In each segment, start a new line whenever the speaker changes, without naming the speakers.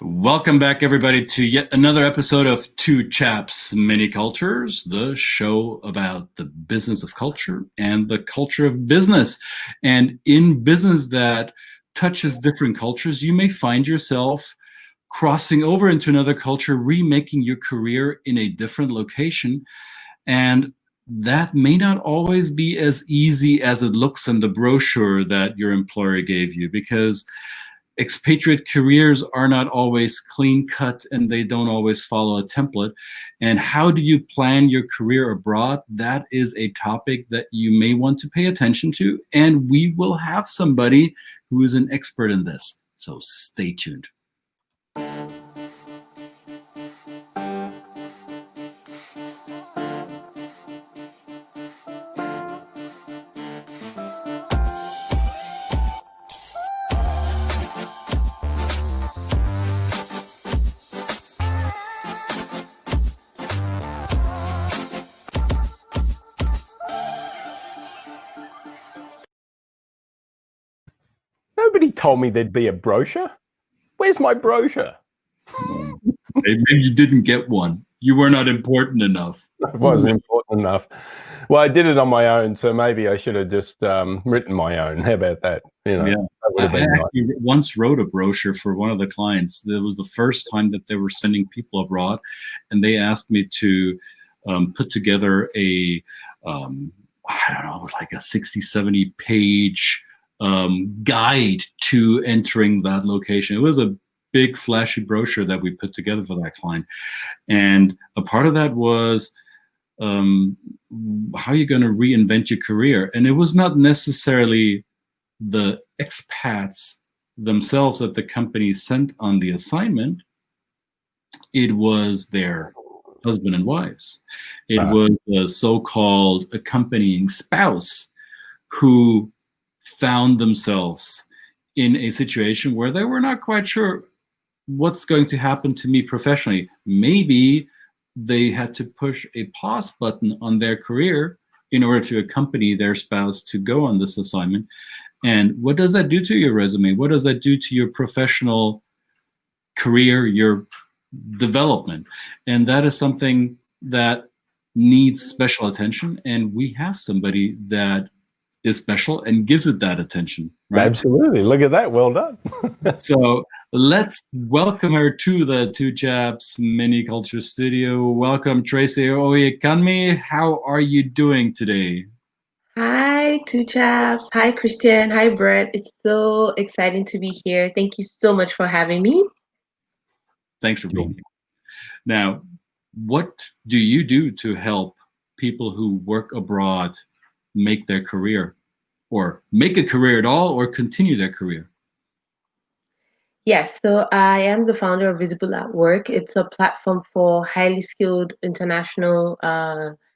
Welcome back, everybody, to yet another episode of Two Chaps, Many Cultures, the show about the business of culture and the culture of business. And in business that touches different cultures, you may find yourself crossing over into another culture, remaking your career in a different location. And that may not always be as easy as it looks in the brochure that your employer gave you, because expatriate careers are not always clean cut and they don't always follow a template. And how do you plan your career abroad? That is a topic that you may want to pay attention to. And we will have somebody who is an expert in this. So stay tuned.
Nobody told me there'd be a brochure. Where's my brochure?
Maybe you didn't get one. You were not important enough.
It wasn't important enough. Well, I did it on my own, so maybe I should have just written my own. How about that?
Yeah.
That would have been
I actually once wrote a brochure for one of the clients. It was the first time that they were sending people abroad, and they asked me to put together a, I don't know, it was like a 60, 70 page guide to entering that location. It was a big flashy brochure that we put together for that client. And a part of that was how you're going to reinvent your career. And it was not necessarily the expats themselves that the company sent on the assignment. It was their husband and wives. It was a so-called accompanying spouse who found themselves in a situation where they were not quite sure what's going to happen to me professionally. Maybe they had to push a pause button on their career in order to accompany their spouse to go on this assignment. And what does that do to your resume? What does that do to your professional career, your development? And that is something that needs special attention. And we have somebody that is special and gives it that attention, right?
Absolutely. Look at that. Well done.
So let's welcome her to the Two Chaps Mini Culture Studio. Welcome, Tracy Oyekanmi. How are you doing today?
Hi, Two Chaps. Hi, Christian. Hi, Brett. It's so exciting to be here. Thank you so much for having me.
Thanks for being here. Now, what do you do to help people who work abroad make their career, or make a career at all, or continue their career?
Yes, so I am the founder of Visible at Work. It's a platform for highly skilled international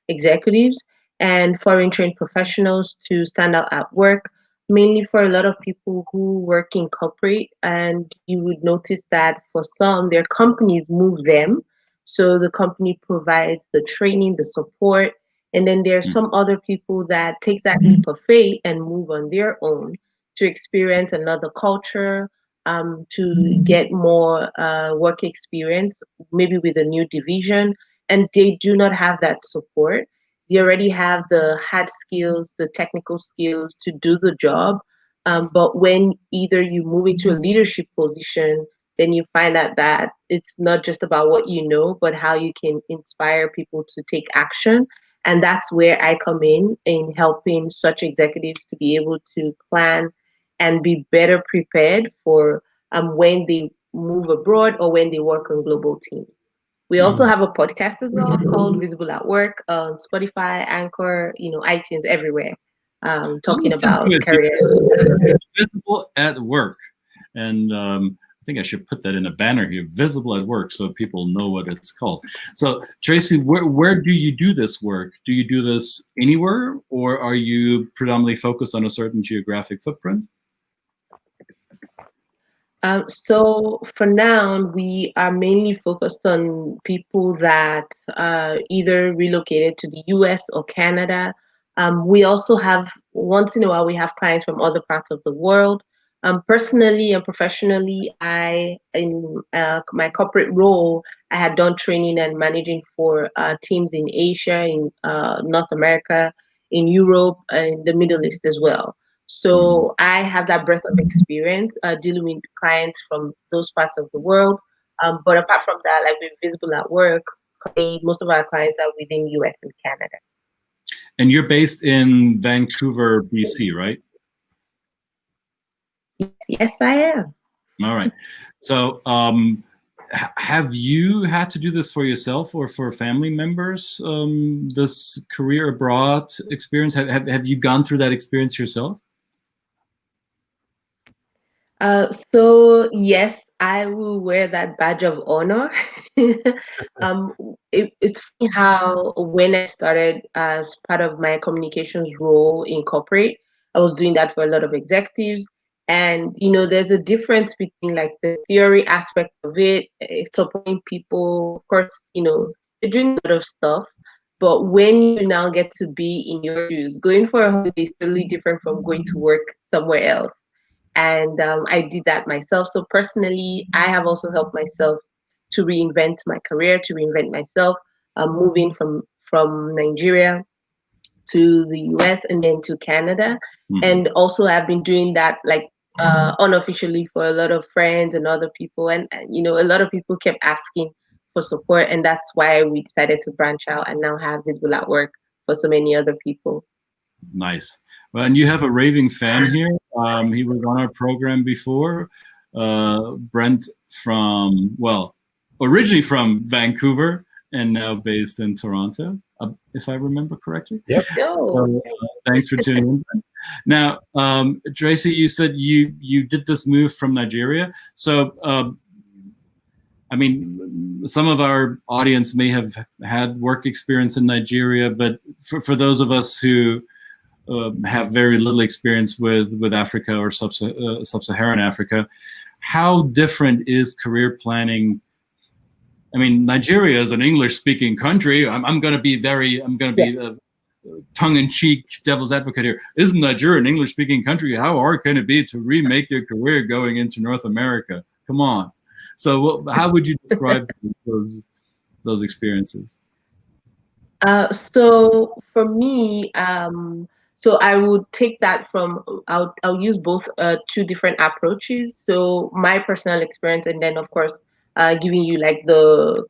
executives and foreign trained professionals to stand out at work, mainly for a lot of people who work in corporate. And you would notice that for some, their companies move them. So the company provides the training, the support. And then there are some other people that take that leap of faith and move on their own to experience another culture, to get more work experience, maybe with a new division, and they do not have that support. They already have the hard skills, the technical skills to do the job. But when either you move into a leadership position, then you find out that it's not just about what you know, but how you can inspire people to take action. And that's where I come in helping such executives to be able to plan and be better prepared for when they move abroad or when they work on global teams. We also have a podcast as well called Visible at Work on Spotify, Anchor, iTunes, everywhere, talking about career.
Visible at Work. And I think I should put that in a banner here, Visible at Work, so people know what it's called. So Tracy, where do you do this work? Do you do this anywhere, or are you predominantly focused on a certain geographic footprint?
So for now, we are mainly focused on people that either relocated to the US or Canada. We also have, once in a while, we have clients from other parts of the world. Personally and professionally, in my corporate role, I had done training and managing for teams in Asia, in North America, in Europe, and the Middle East as well. So I have that breadth of experience dealing with clients from those parts of the world. But apart from that, like with Visible at Work, most of our clients are within US and Canada.
And you're based in Vancouver, BC, right?
Yes, I am.
All right. So have you had to do this for yourself or for family members, this career abroad experience? Have you gone through that experience yourself?
So yes, I will wear that badge of honor. It's funny how when I started as part of my communications role in corporate, I was doing that for a lot of executives. And there's a difference between like the theory aspect of it, supporting people. Of course, you're doing a lot of stuff. But when you now get to be in your shoes, going for a holiday is totally different from going to work somewhere else. And I did that myself. So personally, I have also helped myself to reinvent my career, to reinvent myself, moving from Nigeria to the US and then to Canada. And also I've been doing that like unofficially for a lot of friends and other people. And a lot of people kept asking for support. And that's why we decided to branch out and now have Visible at Work for so many other people.
Nice. Well, and you have a raving fan here. He was on our program before. Brent originally from Vancouver and now based in Toronto, if I remember correctly.
Yep.
So, thanks for tuning in. Now, Tracy, you said you did this move from Nigeria. So, I mean, some of our audience may have had work experience in Nigeria, but for those of us who have very little experience with Africa or sub-Saharan Africa, how different is career planning? I mean, Nigeria is an English-speaking country. I'm going to be tongue-in-cheek devil's advocate here. Isn't Nigeria an English-speaking country? How hard can it be to remake your career going into North America? Come on. So, how would you describe those experiences?
So for me, so I would take that from, I'll use both two different approaches. So my personal experience, and then of course, giving you like the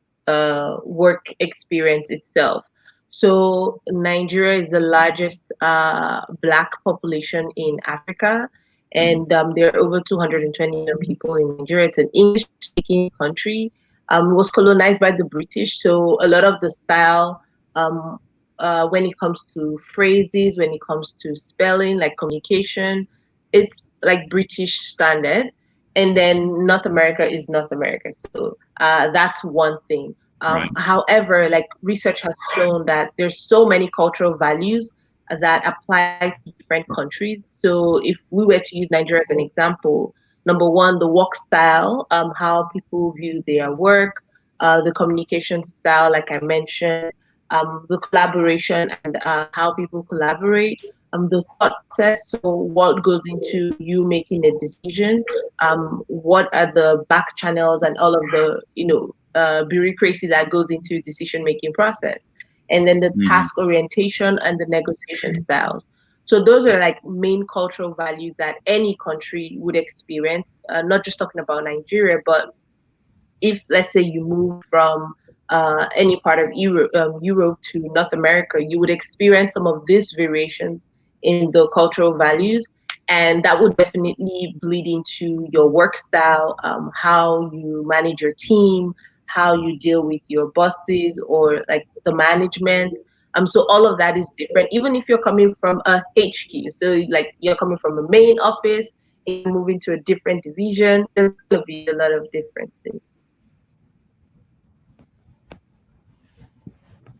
work experience itself. So Nigeria is the largest Black population in Africa, and there are over 220 million people in Nigeria. It's an English-speaking country. It was colonized by the British, so a lot of the style when it comes to phrases, when it comes to spelling, like communication, it's like British standard. And then North America is North America. So that's one thing.
Right.
However, like research has shown that there's so many cultural values that apply to different countries. So if we were to use Nigeria as an example, number one, the work style, how people view their work, the communication style, like I mentioned, the collaboration and how people collaborate, the thought process, so what goes into you making a decision, what are the back channels and all of the bureaucracy that goes into decision-making process, and then the task orientation and the negotiation styles. So those are like main cultural values that any country would experience, not just talking about Nigeria, but if let's say you move from any part of Europe to North America, you would experience some of these variations in the cultural values, and that would definitely bleed into your work style, how you manage your team, how you deal with your bosses or like the management. So all of that is different, even if you're coming from a HQ. So like you're coming from a main office and you're moving to a different division, there's going to be a lot of differences.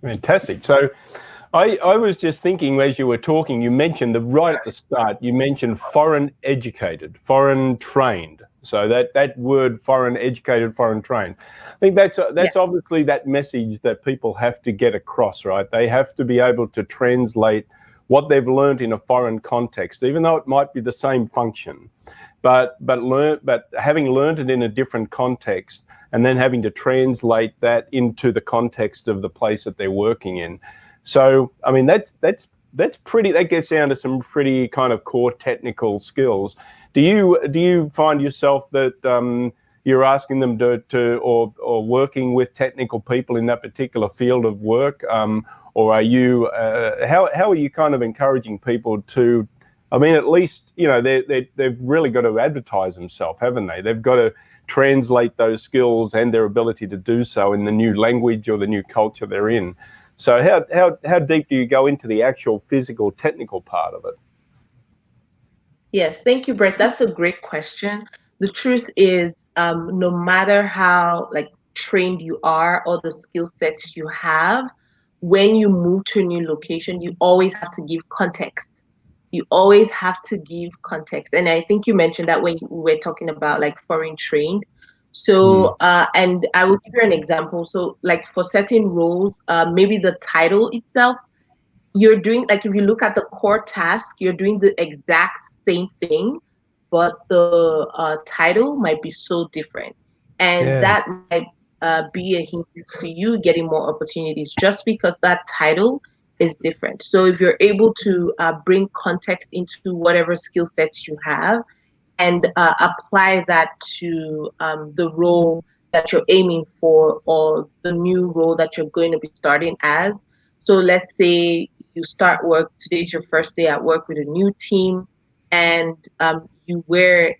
Fantastic. So I was just thinking as you were talking, you mentioned right at the start, you mentioned foreign educated, foreign trained. So that word foreign educated, foreign trained. I think that's obviously that message that people have to get across, right? They have to be able to translate what they've learned in a foreign context, even though it might be the same function. but having learned it in a different context, and then having to translate that into the context of the place that they're working in. So, I mean, that's pretty. That gets down to some pretty kind of core technical skills. Do you find yourself that you're asking them or working with technical people in that particular field of work, or are you how are you kind of encouraging people to? I mean, at least, you know, they've really got to advertise themselves, haven't they? They've got to translate those skills and their ability to do so in the new language or the new culture they're in. So how deep do you go into the actual physical, technical part of it?
Yes, thank you, Brett. That's a great question. The truth is, no matter how trained you are or the skill sets you have, when you move to a new location, you always have to give context. You always have to give context. And I think you mentioned that when we were talking about like foreign trained. So, and I will give you an example. So like for certain roles, maybe the title itself, you're doing, like if you look at the core task, you're doing the exact same thing, but the title might be so different. And that might be a hindrance to you getting more opportunities just because that title is different. So if you're able to bring context into whatever skill sets you have and apply that to the role that you're aiming for or the new role that you're going to be starting as. So let's say you start work, today's your first day at work with a new team, and you wear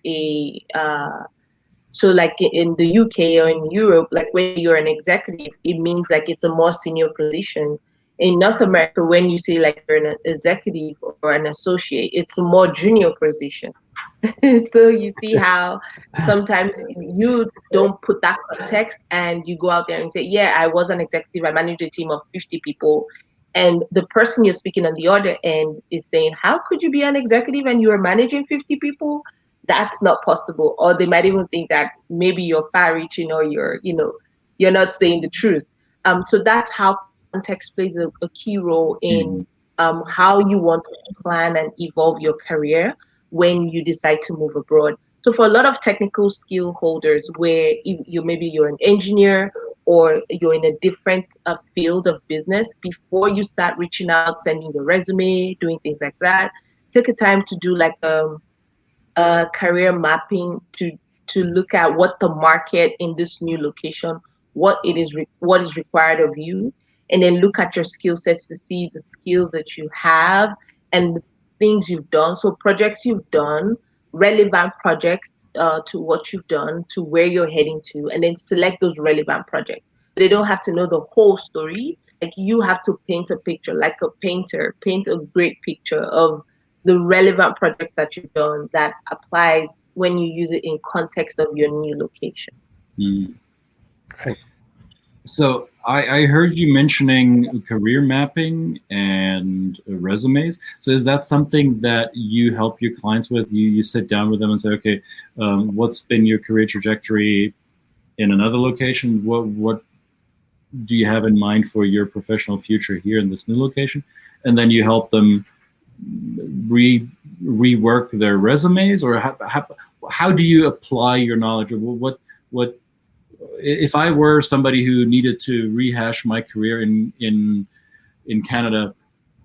so like in the UK or in Europe, like when you're an executive, it means like it's a more senior position. In North America, when you say like you're an executive or an associate, it's a more junior position. So you see how sometimes you don't put that context and you go out there and say, yeah, I was an executive, I managed a team of 50 people. And the person you're speaking on the other end is saying, how could you be an executive and you're managing 50 people? That's not possible. Or they might even think that maybe you're far reaching or you're not saying the truth. So that's how context plays a key role in how you want to plan and evolve your career when you decide to move abroad. So for a lot of technical skill holders where maybe you're an engineer or you're in a different field of business, before you start reaching out, sending your resume, doing things like that, take a time to do like career mapping to look at what the market in this new location, what is required of you, and then look at your skill sets to see the skills that you have and the things you've done. So projects you've done, relevant projects to what you've done, to where you're heading to, and then select those relevant projects. They don't have to know the whole story. Like you have to paint a picture, like a painter, paint a great picture of the relevant projects that you've done that applies when you use it in context of your new location.
Okay.
So I heard you mentioning career mapping and resumes. So is that something that you help your clients with? You sit down with them and say, okay, what's been your career trajectory in another location? What do you have in mind for your professional future here in this new location? And then you help them rework their resumes, or how do you apply your knowledge? Or what if I were somebody who needed to rehash my career in Canada,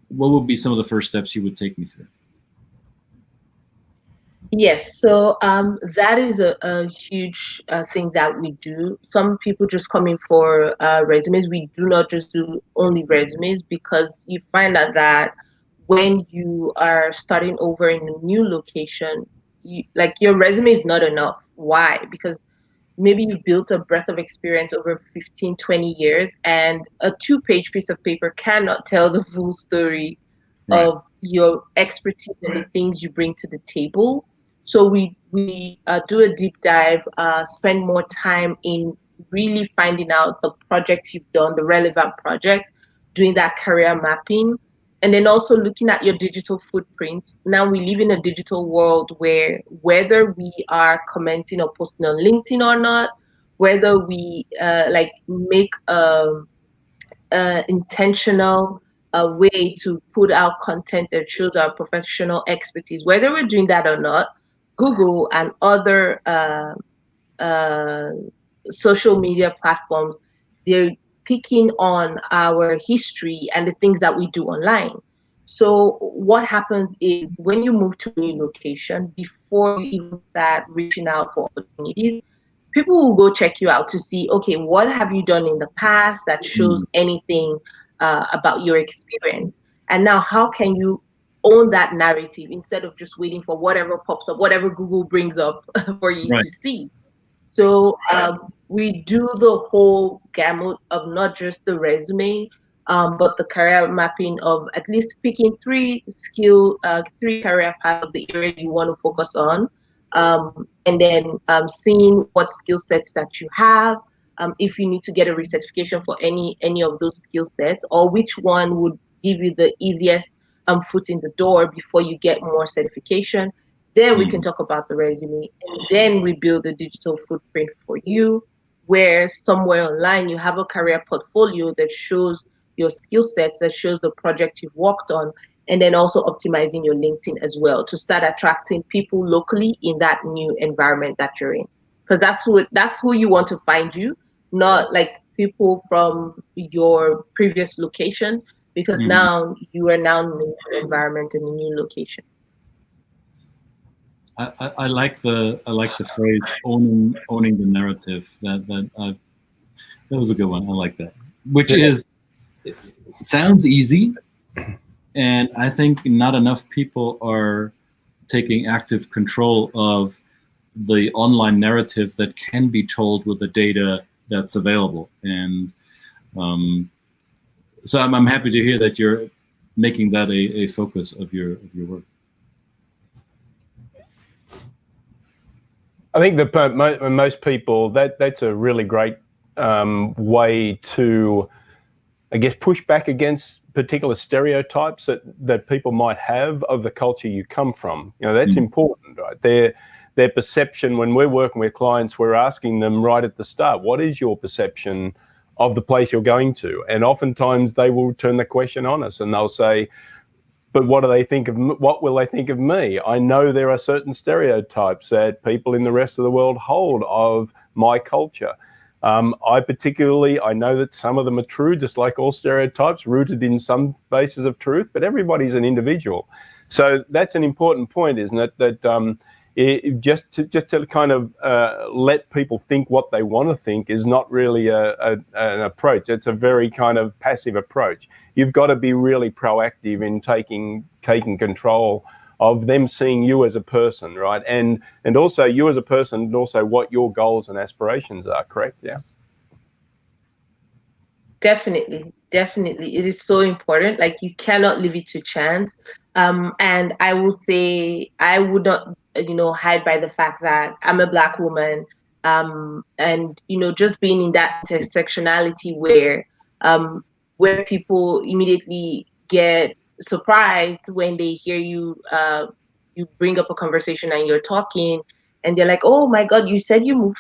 what would be some of the first steps you would take me through?
Yes, so that is a huge thing that we do. Some people just come in for resumes. We do not just do only resumes, because you find out that when you are starting over in a new location, your resume is not enough. Why? Because maybe you've built a breadth of experience over 15, 20 years, and a 2-page piece of paper cannot tell the full story of your expertise and the things you bring to the table. So we do a deep dive, spend more time in really finding out the projects you've done, the relevant projects, doing that career mapping, and then also looking at your digital footprint. Now we live in a digital world where whether we are commenting or posting on LinkedIn or not, whether we make intentional way to put out content that shows our professional expertise, whether we're doing that or not, Google and other uh, social media platforms, they're picking on our history and the things that we do online. So what happens is when you move to a new location, before you even start reaching out for opportunities, people will go check you out to see, okay, what have you done in the past that shows anything about your experience? And now how can you own that narrative instead of just waiting for whatever pops up, whatever Google brings up for you
Right.
to see? So we do the whole gamut of not just the resume, but the career mapping of at least picking three career paths of the area you want to focus on, and then seeing what skill sets that you have. If you need to get a recertification for any of those skill sets, or which one would give you the easiest foot in the door before you get more certification. Then we can talk about the resume, and then we build a digital footprint for you, where somewhere online you have a career portfolio that shows your skill sets, that shows the project you've worked on, and then also optimizing your LinkedIn as well to start attracting people locally in that new environment that you're in. Because that's who you want to find you, not like people from your previous location, because now you are now in a new environment in a new location.
I like the phrase owning the narrative. That was a good one. I like that. Which is sounds easy, and I think not enough people are taking active control of the online narrative that can be told with the data that's available. And so I'm happy to hear that you're making that a focus of your work.
I think that most people, that's a really great way to, I guess, push back against particular stereotypes that people might have of the culture you come from. You know, that's important, right? Their perception, when we're working with clients, we're asking them right at the start, what is your perception of the place you're going to? And oftentimes they will turn the question on us and they'll say, but what will they think of me? I know there are certain stereotypes that people in the rest of the world hold of my culture. I know that some of them are true, just like all stereotypes, rooted in some basis of truth, but everybody's an individual. So that's an important point, isn't it? That just to kind of let people think what they want to think is not really an approach. It's a very kind of passive approach. You've got to be really proactive in taking control of them seeing you as a person, right? And also you as a person, and also what your goals and aspirations are, correct? Yeah.
Definitely. It is so important. Like, you cannot leave it to chance. And I will say, I would not, hide by the fact that I'm a Black woman. And, just being in that intersectionality where people immediately get surprised when they hear you, you bring up a conversation and you're talking, and they're like, oh my God, did you say you moved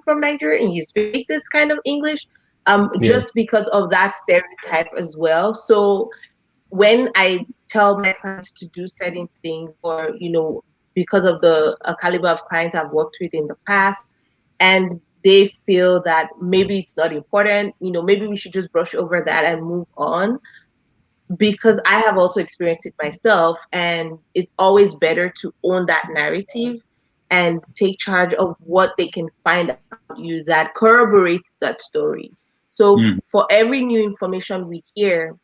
from Nigeria and you speak this kind of English? Just because of that stereotype as well. So when I tell my clients to do certain things, or, because of the caliber of clients I've worked with in the past, and they feel that maybe it's not important, maybe we should just brush over that and move on, because I have also experienced it myself, and it's always better to own that narrative and take charge of what they can find about you that corroborates that story. So for every new information we hear,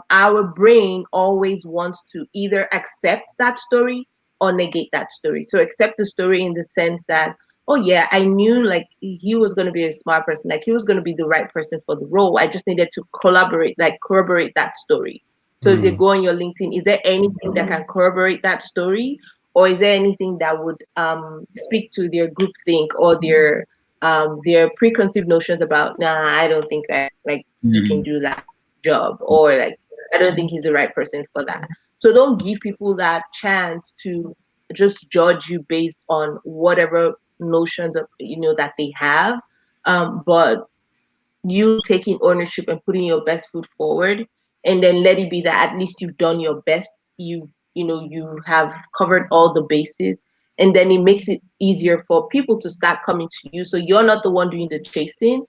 our brain always wants to either accept that story or negate that story. So accept the story in the sense that, oh yeah, I knew like he was going to be a smart person, like he was going to be the right person for the role. I just needed to corroborate that story. So if they go on your LinkedIn, is there anything that can corroborate that story? Or is there anything that would speak to their groupthink or their preconceived notions about, nah, I don't think that he can do that job, or like, I don't think he's the right person for that. So don't give people that chance to just judge you based on whatever notions of that they have, but you taking ownership and putting your best foot forward, and then let it be that at least you've done your best. You have covered all the bases, and then it makes it easier for people to start coming to you. So you're not the one doing the chasing.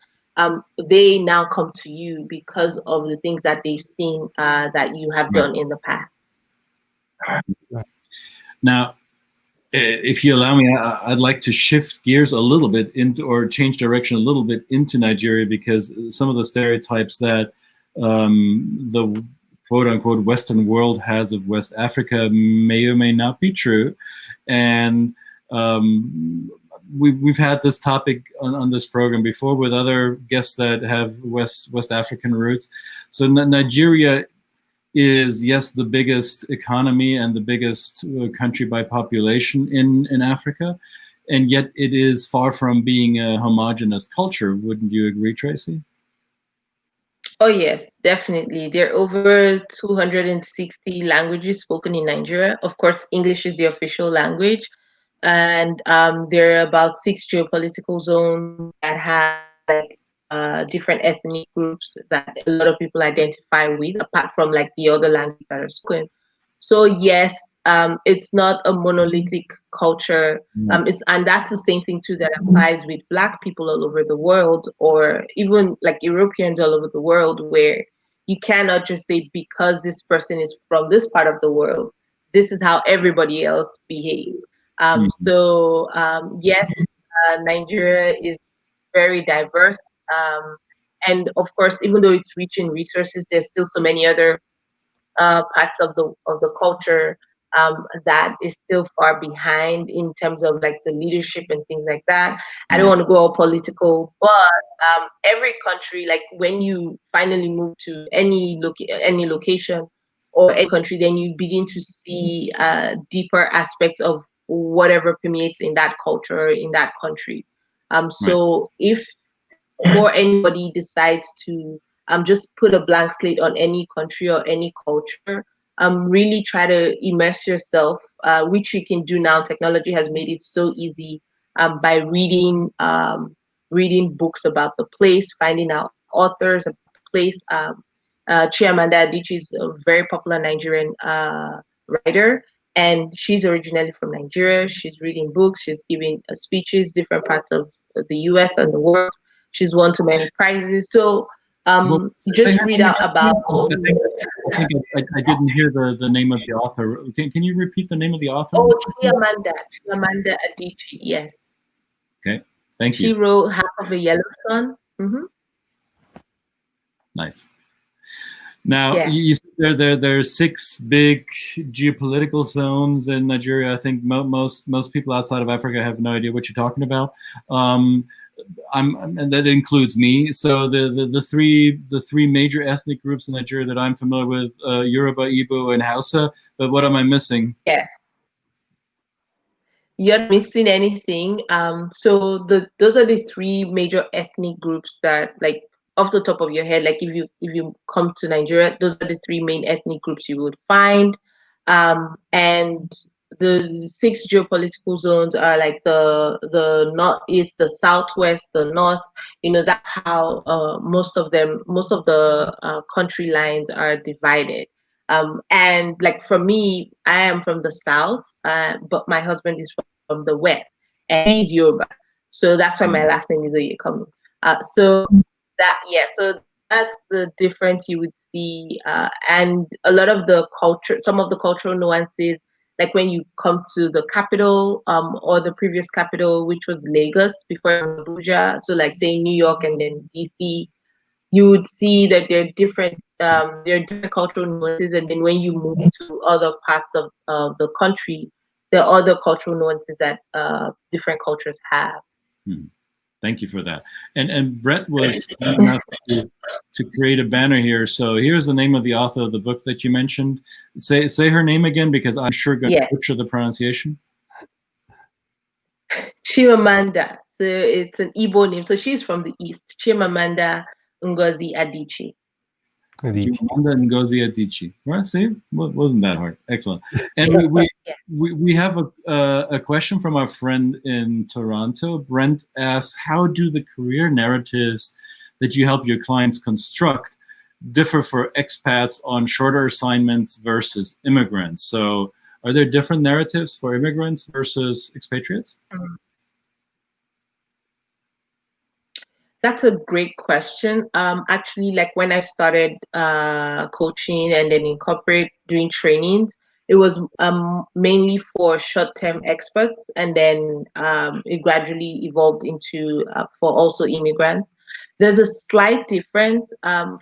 They now come to you because of the things that they've seen that you have done in the past.
Now, if you allow me, I'd like to shift gears a little bit into, or change direction a little bit into Nigeria, because some of the stereotypes that the quote-unquote Western world has of West Africa may or may not be true. And we've had this topic on this program before with other guests that have West African roots. So Nigeria is, yes, the biggest economy and the biggest country by population in Africa, and yet it is far from being a homogenous culture. Wouldn't you agree, Tracy?
Oh yes, definitely. There are over 260 languages spoken in Nigeria. Of course, English is the official language, and there are about 6 geopolitical zones that have like different ethnic groups that a lot of people identify with, apart from like the other languages that are spoken. So yes, it's not a monolithic culture. And that's the same thing too that applies with Black people all over the world, or even like Europeans all over the world, where you cannot just say because this person is from this part of the world, this is how everybody else behaves. So yes, Nigeria is very diverse. And of course, even though it's rich in resources, there's still so many other parts of the culture that is still far behind in terms of like the leadership and things like that. I don't want to go all political, but every country, like when you finally move to any location or any country, then you begin to see deeper aspects of whatever permeates in that culture, in that country. So if before anybody decides to just put a blank slate on any country or any culture, really try to immerse yourself, which you can do now. Technology has made it so easy by reading books about the place, finding out authors about the place. Chimamanda Adichie is a very popular Nigerian writer, and she's originally from Nigeria. She's reading books, she's giving speeches, different parts of the US and the world. She's won too many prizes. So just read out about.
I think I didn't hear the name of the author. Can you repeat the name of the author?
Oh, Chimamanda Adichie. Yes.
Okay, thank you.
She wrote Half of a Yellow Sun.
Nice. Now, you said there are 6 big geopolitical zones in Nigeria. I think most people outside of Africa have no idea what you're talking about. And that includes me. So the three major ethnic groups in Nigeria that I'm familiar with: Yoruba, Igbo, and Hausa. But what am I missing?
Yes, you're not missing anything. So those are the 3 major ethnic groups that, like, off the top of your head, like if you come to Nigeria, those are the 3 main ethnic groups you would find. And the 6 geopolitical zones are like the northeast, the southwest, the north. That's how most of the country lines are divided. And like for me, I am from the south, but my husband is from the west, and he's Yoruba. So that's why my last name is Oyekanmi. So that's the difference you would see, and a lot of the culture, some of the cultural nuances, like when you come to the capital, or the previous capital, which was Lagos before Abuja. So like say New York and then DC, you would see that there are different cultural nuances, and then when you move to other parts of the country, there are other cultural nuances that different cultures have.
Thank you for that. And Brett was enough to create a banner here. So here's the name of the author of the book that you mentioned. Say her name again, because I'm sure going to butcher the pronunciation.
Chimamanda. So it's an Igbo name. So she's from the East. Chimamanda Ngozi Adichie.
Chimamanda Ngozi Adichie. Well, see, wasn't that hard. Excellent. And we have a question from our friend in Toronto. Brent asks, how do the career narratives that you help your clients construct differ for expats on shorter assignments versus immigrants? So Are there different narratives for immigrants versus expatriates?
That's a great question. Actually, like when I started coaching and then in corporate doing trainings, it was mainly for short-term experts, and then it gradually evolved into for also immigrants. There's a slight difference.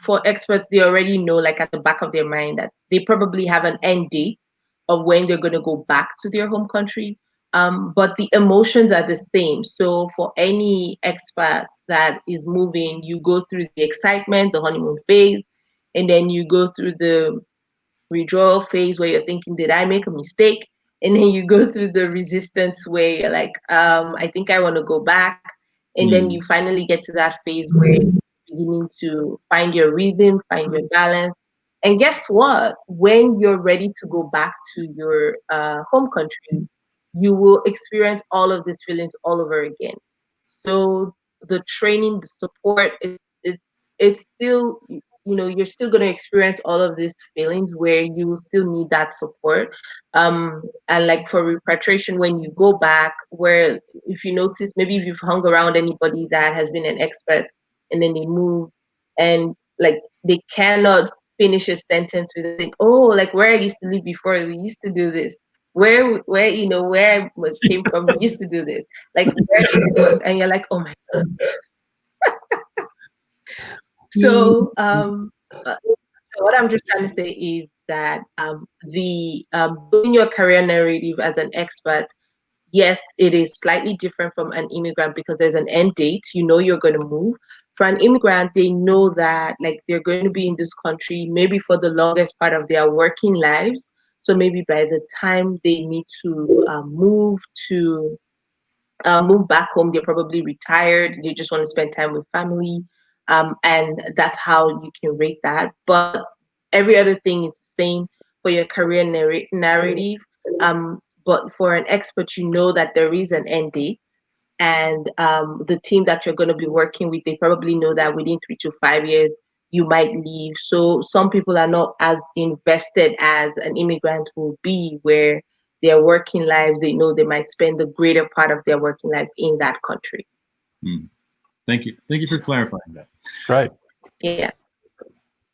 For experts, they already know, like at the back of their mind, that they probably have an end date of when they're going to go back to their home country. But the emotions are the same. So for any expat that is moving, you go through the excitement, the honeymoon phase, and then you go through the withdrawal phase where you're thinking, did I make a mistake? And then you go through the resistance where you're like, I think I want to go back. And then you finally get to that phase where you're beginning to find your rhythm, find your balance. And guess what? When you're ready to go back to your home country, you will experience all of these feelings all over again. So the training, the support, it's still, you're still going to experience all of these feelings where you will still need that support. And like for repatriation, when you go back, where if you notice, maybe if you've hung around anybody that has been an expert and then they move and like they cannot finish a sentence with saying, oh, like where I used to live before, we used to do this. Where I came from, we used to do this. Like where is it? And you're like, oh my God. So what I'm just trying to say is that the building your career narrative as an expert, yes, it is slightly different from an immigrant because there's an end date. You know you're going to move. For an immigrant, they know that like they're going to be in this country maybe for the longest part of their working lives. So maybe by the time they need to move back home, they're probably retired. They just want to spend time with family, and that's how you can rate that. But every other thing is the same for your career narrative. But for an expert, you know that there is an end date, and the team that you're going to be working with, they probably know that within 3 to 5 years you might leave. So some people are not as invested as an immigrant will be, where their working lives, they know they might spend the greater part of their working lives in that country.
Thank you for clarifying that.
Right.
Yeah.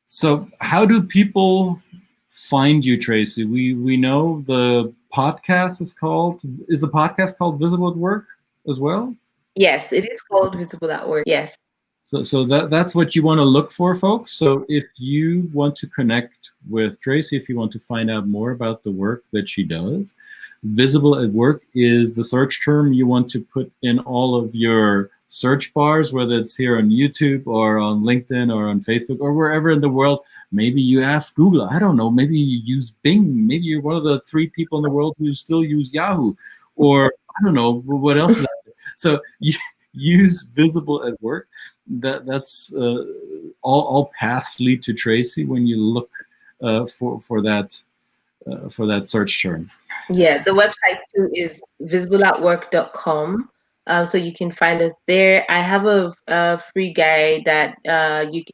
So how do people find you, Tracy? We know the podcast is the podcast called Visible at Work as well?
Yes, it is called Visible at Work. Yes.
So that's what you want to look for, folks. So if you want to connect with Tracy, if you want to find out more about the work that she does, Visible at Work is the search term you want to put in all of your search bars, whether it's here on YouTube or on LinkedIn or on Facebook or wherever in the world. Maybe you ask Google. I don't know. Maybe you use Bing. Maybe you're one of the 3 people in the world who still use Yahoo. Or I don't know what else is out there. So you use Visible at Work. That's all paths lead to Tracy when you look for that search term.
Yeah, the website too is visibleatwork.com. So you can find us there. I have a free guide that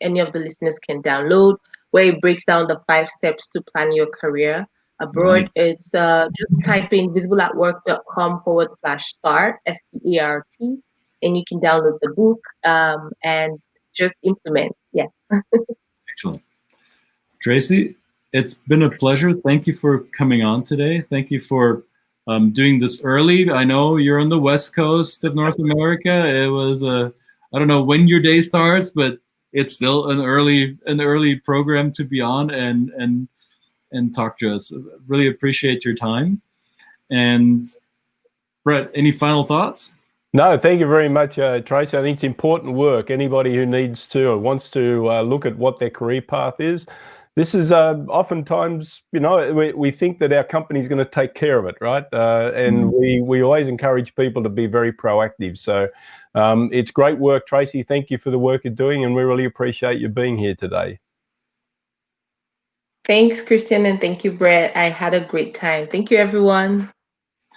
any of the listeners can download, where it breaks down the 5 steps to plan your career abroad. Nice. It's just type in visibleatwork.com/start, START, and you can download the book and just implement. Yeah.
Excellent. Tracy, it's been a pleasure. Thank you for coming on today. Thank you for doing this early. I know you're on the West Coast of North America. It was I don't know when your day starts, but it's still an early program to be on and talk to us. Really appreciate your time. And Brett, any final thoughts?
No, thank you very much, Tracy. I think it's important work. Anybody who needs to or wants to look at what their career path is, this is oftentimes, we think that our company is going to take care of it, right? And we always encourage people to be very proactive. So it's great work, Tracy. Thank you for the work you're doing, and we really appreciate you being here today.
Thanks, Christian, and thank you, Brett. I had a great time. Thank you, everyone.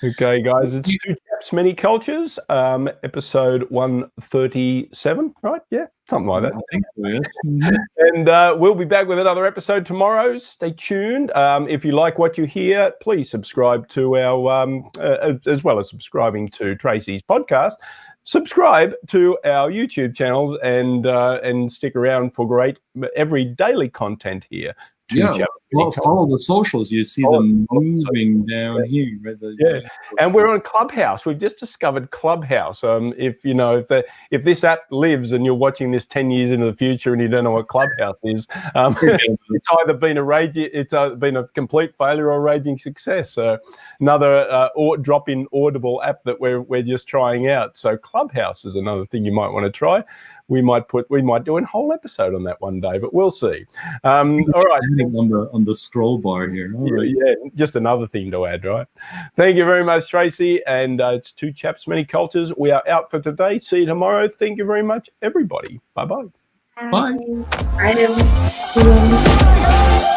Okay, guys, it's 2 Chaps Chaps, Many Cultures, episode 137, right? Yeah, something like that.
I think so, yes.
And we'll be back with another episode tomorrow. Stay tuned. If you like what you hear, please subscribe to our, as well as subscribing to Tracy's podcast, subscribe to our YouTube channels and stick around for great every daily content here.
Follow the socials. You see them moving down here. Right?
And we're on Clubhouse. We've just discovered Clubhouse. If this app lives and you're watching this 10 years into the future and you don't know what Clubhouse is, it's either been a complete failure or a raging success. So another drop-in Audible app that we're just trying out. So Clubhouse is another thing you might want to try. We might do a whole episode on that one day, but we'll see. All right,
on the scroll bar here. All right.
Yeah, just another thing to add, right? Thank you very much, Tracy. And it's Two Chaps, Many Cultures. We are out for today. See you tomorrow. Thank you very much, everybody. Bye-bye.
Bye.
Bye.